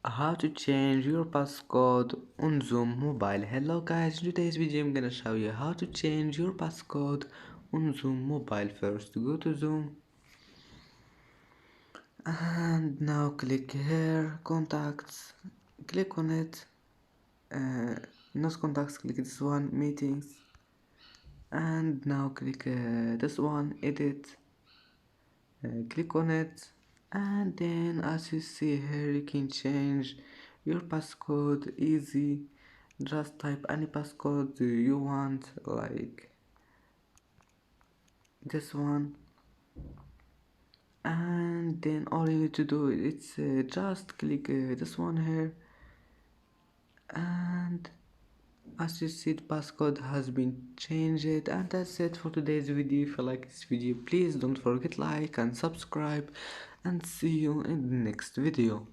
How to change your passcode on Zoom mobile. Hello guys, in today's video I'm gonna show you how to change your passcode on Zoom mobile. First go to Zoom and now click here contacts, click on it, not contacts, click this one, meetings, and now click this one, edit, click on it, and then as you see here you can change your passcode easy. Just type any passcode you want, like this one, and then all you need to do is just click this one here, and as you see the passcode has been changed. And that's it for today's video. If you like this video, please don't forget like and subscribe, and see you in the next video.